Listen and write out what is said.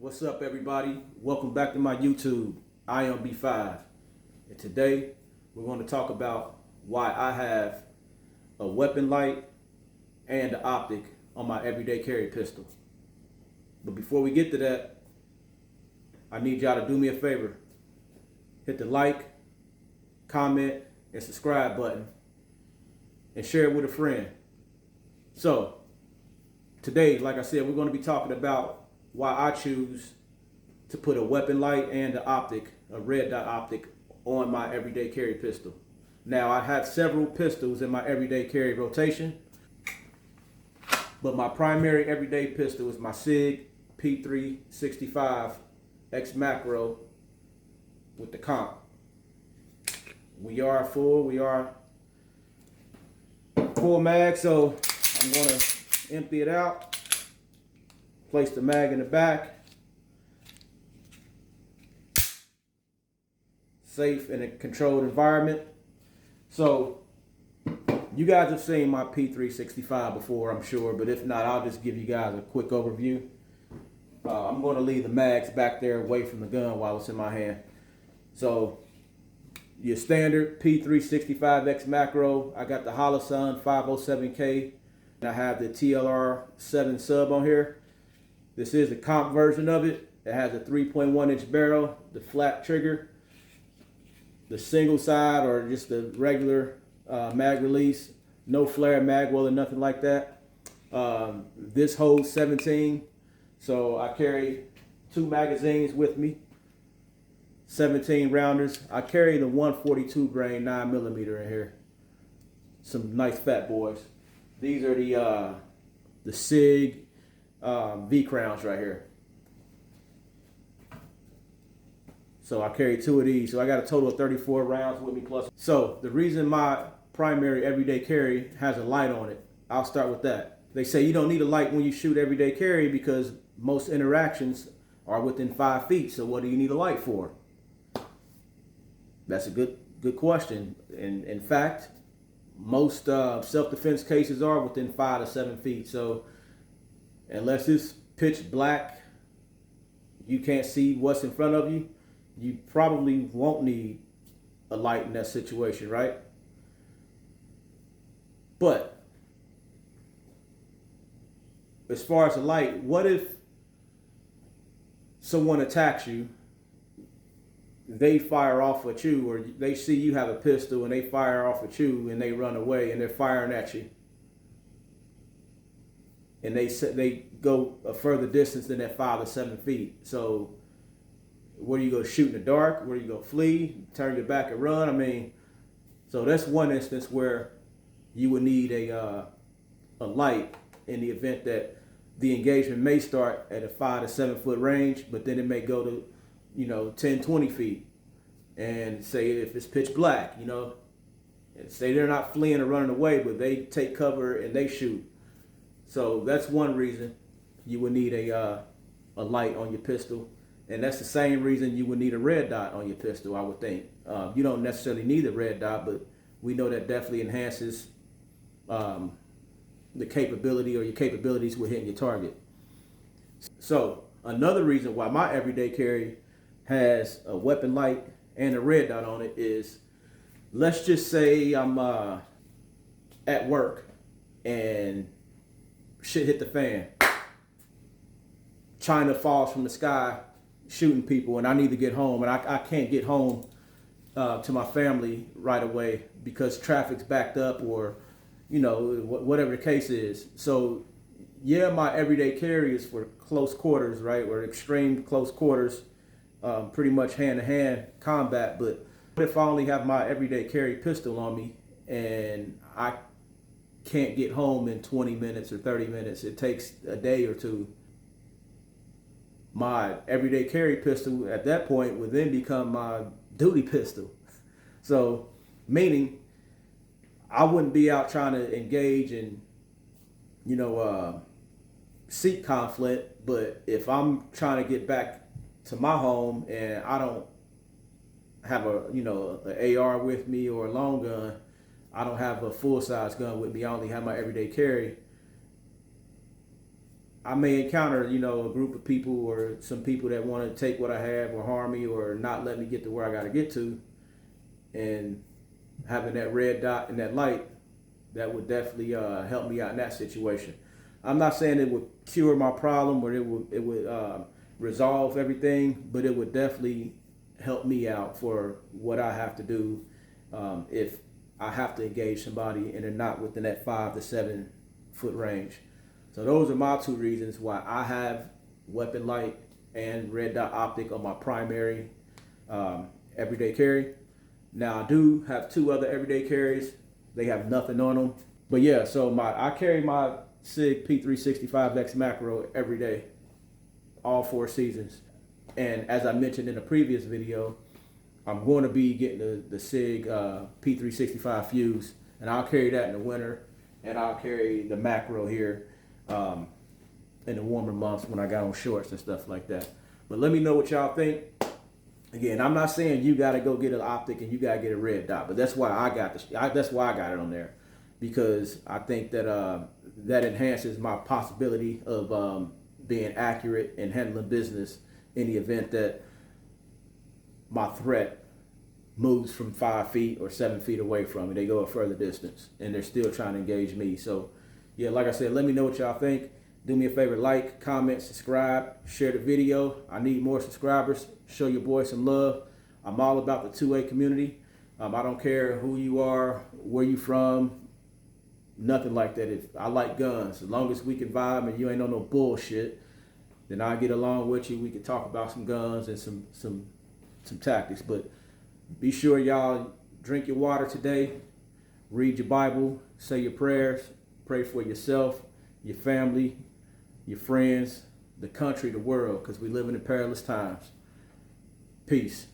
What's up, everybody? Welcome back to my YouTube. I am B5. And today we're going to talk about why I have a weapon light and the optic on my everyday carry pistol. But before we get to that, I need y'all to do me a favor. Hit the like, comment, and subscribe button and share it with a friend. So, today, like I said, we're going to be talking about why I choose to put a weapon light and the optic, a red dot optic, on my everyday carry pistol. Now, I have several pistols in my everyday carry rotation, but my primary everyday pistol is my SIG P365 X Macro with the comp. We are full mag, so I'm gonna empty it out. Place the mag in the back. Safe in a controlled environment. So, you guys have seen my P365 before, I'm sure, but if not, I'll just give you guys a quick overview. I'm going to leave the mags back there away from the gun while it's in my hand. So, your standard P365 X Macro. I got the Holosun 507K, and I have the TLR 7 sub on here. This is the comp version of it. It has a 3.1 inch barrel, the flat trigger, the single side or just the regular mag release, no flare mag well or nothing like that. This holds 17, so I carry 2 magazines with me, 17 rounders. I carry the 142 grain 9mm in here. Some nice fat boys. These are the SIG V crowns right here. So I carry 2 of these. So I got a total of 34 rounds with me plus. So the reason my primary everyday carry has a light on it, I'll start with that. They say you don't need a light when you shoot everyday carry because most interactions are within 5 feet. So what do you need a light for? That's a good question. And in fact, most self-defense cases are within 5 to 7 feet. So unless it's pitch black, you can't see what's in front of you, you probably won't need a light in that situation, right? But as far as a light, what if someone attacks you, they fire off at you, or they see you have a pistol and they fire off at you and they run away and they're firing at you? And they go a further distance than that 5 to 7 feet. So where do you go shoot in the dark? Where do you go flee? Turn your back and run? I mean, so that's one instance where you would need a light in the event that the engagement may start at a 5 to 7 foot range, but then it may go to 10, 20 feet. And say if it's pitch black, and say they're not fleeing or running away, but they take cover and they shoot. So that's one reason you would need a light on your pistol. And that's the same reason you would need a red dot on your pistol, I would think. You don't necessarily need a red dot, but we know that definitely enhances the capability or your capabilities with hitting your target. So another reason why my everyday carry has a weapon light and a red dot on it is, let's just say I'm at work and shit hit the fan. China falls from the sky shooting people and I need to get home, and I can't get home to my family right away because traffic's backed up or whatever the case is. So yeah, my everyday carry is for close quarters, right, or extreme close quarters, pretty much hand-to-hand combat. But if I only have my everyday carry pistol on me and I can't get home in 20 minutes or 30 minutes, it takes a day or two, my everyday carry pistol at that point would then become my duty pistol. So meaning I wouldn't be out trying to engage in seek conflict, but if I'm trying to get back to my home and I don't have an AR with me or a long gun, I don't have a full size gun with me, I only have my everyday carry, I may encounter, you know, a group of people or some people that want to take what I have or harm me or not let me get to where I got to get to. And having that red dot and that light, that would definitely help me out in that situation. I'm not saying it would cure my problem or it would resolve everything, but it would definitely help me out for what I have to do if I have to engage somebody and they're not within that 5 to 7 foot range. So those are my two reasons why I have weapon light and red dot optic on my primary everyday carry. Now I do have two other everyday carries. They have nothing on them. But yeah, so I carry my SIG P365X macro every day, all 4 seasons. And as I mentioned in a previous video, I'm going to be getting the SIG P365 fuse, and I'll carry that in the winter, and I'll carry the macro here in the warmer months when I got on shorts and stuff like that. But let me know what y'all think. Again, I'm not saying you got to go get an optic and you got to get a red dot, but that's why I got that's why I got it on there, because I think that that enhances my possibility of being accurate and handling business in the event that my threat moves from 5 feet or 7 feet away from me. They go a further distance and they're still trying to engage me. So yeah, like I said, let me know what y'all think. Do me a favor, like, comment, subscribe, share the video. I need more subscribers. Show your boy some love. I'm all about the 2A community. I don't care who you are, where you from, nothing like that. If I like guns, as long as we can vibe and you ain't on no bullshit, then I'll get along with you. We can talk about some guns and some tactics. But be sure y'all drink your water today, read your Bible, say your prayers, pray for yourself, your family, your friends, the country, the world, because we live in perilous times. Peace.